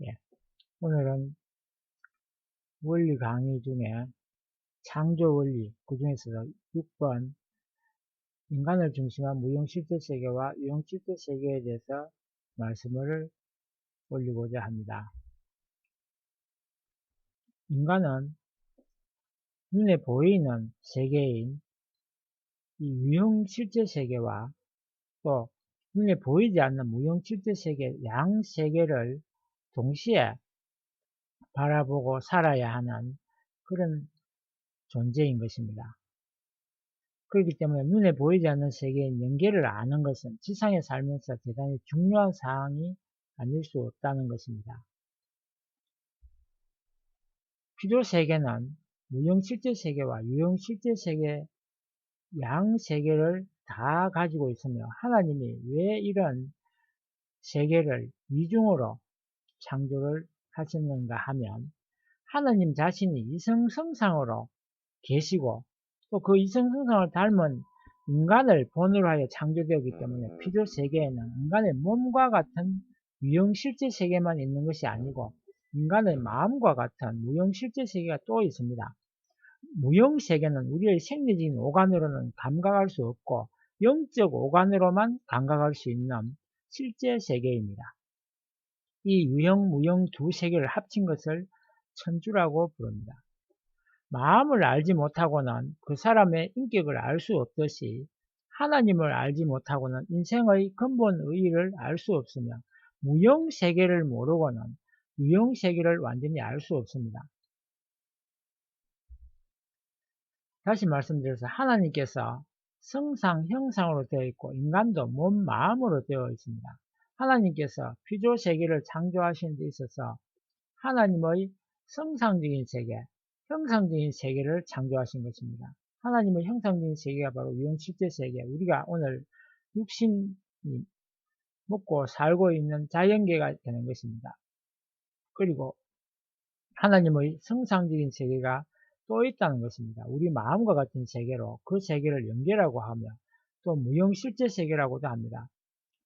예, 오늘은 원리 강의 중에 창조 원리, 그 중에서도 6번 인간을 중심한 무형실제 세계와 유형실제 세계에 대해서 말씀을 올리고자 합니다. 인간은 눈에 보이는 세계인 이 유형실제 세계와 또 눈에 보이지 않는 무형실제 세계, 양 세계를 동시에 바라보고 살아야 하는 그런 존재인 것입니다. 그렇기 때문에 눈에 보이지 않는 세계의 연계를 아는 것은 지상에 살면서 대단히 중요한 사항이 아닐 수 없다는 것입니다. 필요 세계는 무형실제 세계와 유형실제 세계, 양 세계를 다 가지고 있으며 하나님이 왜 이런 세계를 이중으로 창조를 하셨는가 하면 하나님 자신이 이성성상으로 계시고 또 그 이성성상을 닮은 인간을 본으로 하여 창조되었기 때문에 필요 세계에는 인간의 몸과 같은 유형실제 세계만 있는 것이 아니고 인간의 마음과 같은 무형실제 세계가 또 있습니다. 무형세계는 우리의 생리적인 오감으로는 감각할 수 없고 영적 오감으로만 감각할 수 있는 실제 세계입니다. 이 유형, 무형 두 세계를 합친 것을 천주라고 부릅니다. 마음을 알지 못하고는 그 사람의 인격을 알 수 없듯이 하나님을 알지 못하고는 인생의 근본 의의를 알 수 없으며 무형세계를 모르고는 유형세계를 완전히 알 수 없습니다. 다시 말씀드려서 하나님께서 성상, 형상으로 되어 있고 인간도 몸, 마음으로 되어 있습니다. 하나님께서 피조세계를 창조하신 데 있어서 하나님의 성상적인 세계, 형상적인 세계를 창조하신 것입니다. 하나님의 형상적인 세계가 바로 유형실제 세계, 우리가 오늘 육신이 먹고 살고 있는 자연계가 되는 것입니다. 그리고 하나님의 성상적인 세계가 또 있다는 것입니다. 우리 마음과 같은 세계로 그 세계를 연계라고 하며 또 무형실제 세계라고도 합니다.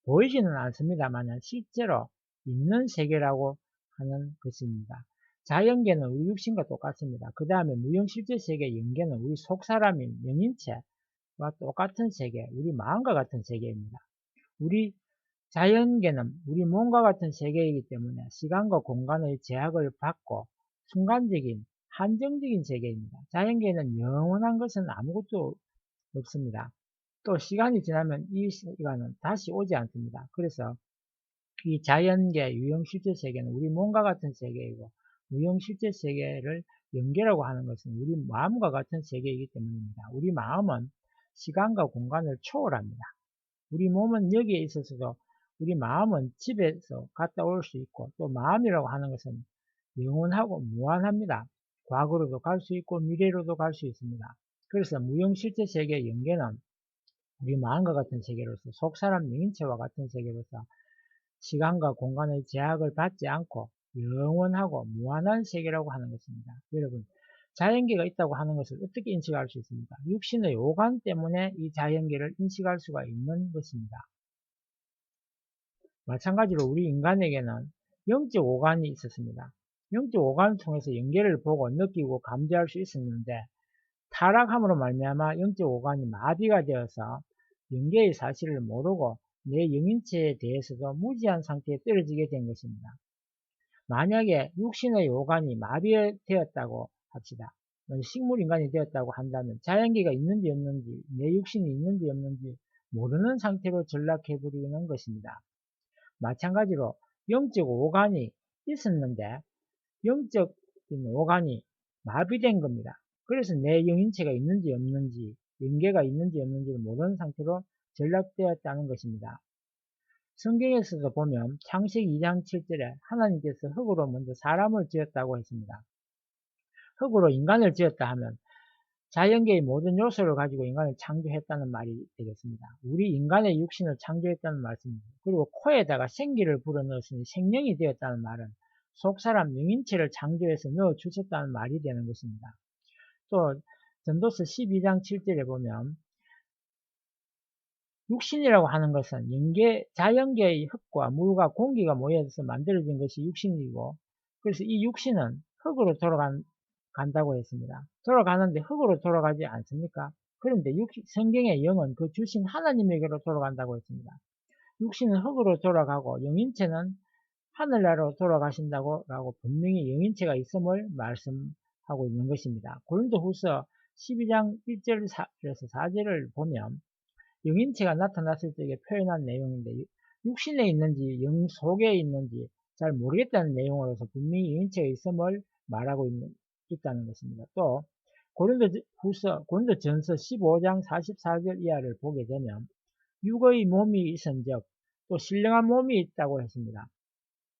보이지는 않습니다만 실제로 있는 세계라고 하는 것입니다. 자연계는 우리 육신과 똑같습니다. 그 다음에 무형실제 세계 연계는 우리 속사람인 영인체와 똑같은 세계, 우리 마음과 같은 세계입니다. 우리 자연계는 우리 몸과 같은 세계이기 때문에 시간과 공간의 제약을 받고 순간적인 한정적인 세계입니다. 자연계에는 영원한 것은 아무것도 없습니다. 또 시간이 지나면 이 시간은 다시 오지 않습니다. 그래서 이 자연계 유형실제 세계는 우리 몸과 같은 세계이고 무형실제 세계를 연계라고 하는 것은 우리 마음과 같은 세계이기 때문입니다. 우리 마음은 시간과 공간을 초월합니다. 우리 몸은 여기에 있어서도 우리 마음은 집에서 갔다 올 수 있고 또 마음이라고 하는 것은 영원하고 무한합니다. 과거로도 갈 수 있고 미래로도 갈 수 있습니다. 그래서 무형실제 세계의 연계는 우리 마음과 같은 세계로서 속사람 영인체와 같은 세계로서 시간과 공간의 제약을 받지 않고 영원하고 무한한 세계라고 하는 것입니다. 여러분, 자연계가 있다고 하는 것을 어떻게 인식할 수 있습니까? 육신의 오감 때문에 이 자연계를 인식할 수가 있는 것입니다. 마찬가지로 우리 인간에게는 영적 오감이 있었습니다. 영적 오감을 통해서 연계를 보고 느끼고 감지할 수 있었는데 타락함으로 말미암아 영적 오감이 마비가 되어서 연계의 사실을 모르고 내 영인체에 대해서도 무지한 상태에 떨어지게 된 것입니다. 만약에 육신의 오감이 마비되었다고 합시다. 식물인간이 되었다고 한다면 자연계가 있는지 없는지 내 육신이 있는지 없는지 모르는 상태로 전락해버리는 것입니다. 마찬가지로 영적 오감이 있었는데 영적인 오감이 마비된 겁니다. 그래서 내 영인체가 있는지 없는지 연계가 있는지 없는지를 모르는 상태로 전락되었다는 것입니다. 성경에서도 보면 창세기 2장 7절에 하나님께서 흙으로 먼저 사람을 지었다고 했습니다. 흙으로 인간을 지었다 하면 자연계의 모든 요소를 가지고 인간을 창조했다는 말이 되겠습니다. 우리 인간의 육신을 창조했다는 말씀입니다. 그리고 코에다가 생기를 불어넣었으니 생명이 되었다는 말은 속사람 영인체를 창조해서 넣어주셨다는 말이 되는 것입니다. 또 전도서 12장 7절에 보면 육신이라고 하는 것은 자연계의 흙과 물과 공기가 모여서 만들어진 것이 육신이고, 그래서 이 육신은 흙으로 돌아간다고 했습니다. 돌아가는데 흙으로 돌아가지 않습니까? 그런데 성경의 영은 그 주신 하나님에게로 돌아간다고 했습니다. 육신은 흙으로 돌아가고 영인체는 하늘나라로 돌아가신다고 라고 분명히 영인체가 있음을 말씀하고 있는 것입니다. 고린도후서 12장 1절에서 4절을 보면 영인체가 나타났을 적에 표현한 내용인데, 육신에 있는지 영 속에 있는지 잘 모르겠다는 내용으로서 분명히 영인체가 있음을 말하고 있다는 것입니다. 또 고린도전서 15장 44절 이하를 보게 되면 육의 몸이 있은즉 또 신령한 몸이 있다고 했습니다.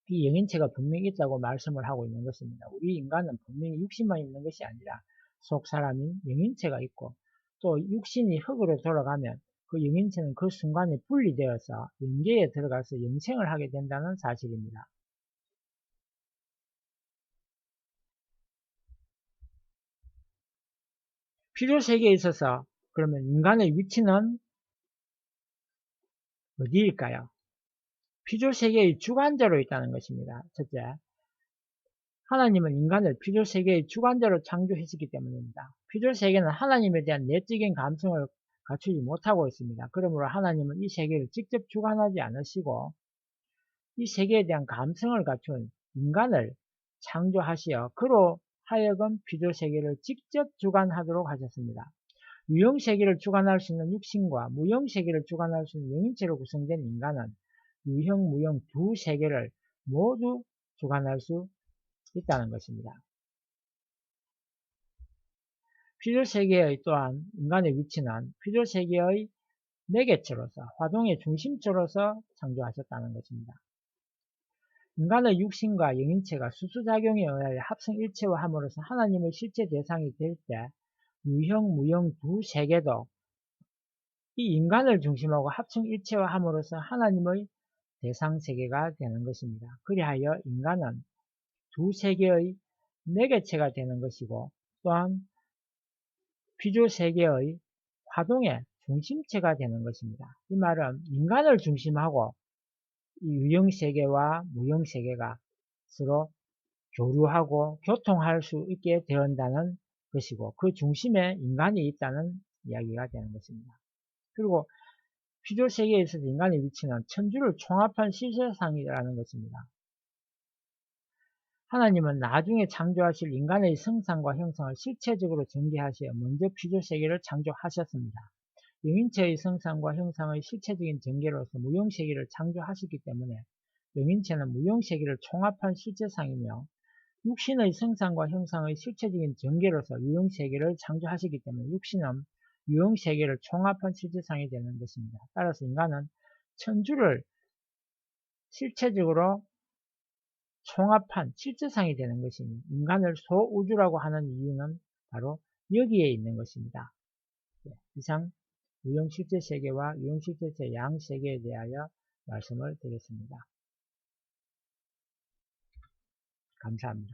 이 영인체가 분명히 있다고 말씀을 하고 있는 것입니다. 우리 인간은 분명히 육신만 있는 것이 아니라 속 사람인 영인체가 있고, 또 육신이 흙으로 돌아가면 그 영인체는 그 순간에 분리되어서 영계에 들어가서 영생을 하게 된다는 사실입니다. 필요세계에 있어서 그러면 인간의 위치는 어디일까요? 필요세계의 주관자로 있다는 것입니다. 첫째, 하나님은 인간을 필요세계의 주관자로 창조했기 때문입니다. 필요세계는 하나님에 대한 내적인 감성을 갖추지 못하고 있습니다. 그러므로 하나님은 이 세계를 직접 주관하지 않으시고 이 세계에 대한 감성을 갖춘 인간을 창조하시어 그로 하여금 필요세계를 직접 주관하도록 하셨습니다. 유형세계를 주관할 수 있는 육신과 무형세계를 주관할 수 있는 영인체로 구성된 인간은 유형, 무형 두 세계를 모두 주관할 수 있다는 것입니다. 필요세계의 또한 인간의 위치는 필요세계의 매개체로서 화동의 중심체로서 창조하셨다는 것입니다. 인간의 육신과 영인체가 수수작용에 의하여 합성일체화 함으로써 하나님의 실제 대상이 될 때 유형, 무형 두 세계도 이 인간을 중심하고 합성일체화 함으로써 하나님의 대상 세계가 되는 것입니다. 그리하여 인간은 두 세계의 매개체가 되는 것이고 또한 피조세계의 화동의 중심체가 되는 것입니다. 이 말은 인간을 중심하고 이 유형세계와 무형세계가 서로 교류하고 교통할 수 있게 되었다는 것이고 그 중심에 인간이 있다는 이야기가 되는 것입니다. 그리고 피조세계에 있어서 인간의 위치는 천주를 총합한 실세상이라는 것입니다. 하나님은 나중에 창조하실 인간의 성상과 형상을 실체적으로 전개하시어 먼저 피조세계를 창조하셨습니다. 영인체의 성상과 형상의 실체적인 전개로서 무형세계를 창조하셨기 때문에 영인체는 무형세계를 총합한 실제상이며 육신의 성상과 형상의 실체적인 전개로서 유형세계를 창조하셨기 때문에 육신은 유형세계를 총합한 실제상이 되는 것입니다. 따라서 인간은 천주를 실체적으로 총합한 실제상이 되는 것이니 인간을 소우주라고 하는 이유는 바로 여기에 있는 것입니다. 이상 무형실제세계와 유형실제세 양세계에 대하여 말씀을 드렸습니다. 감사합니다.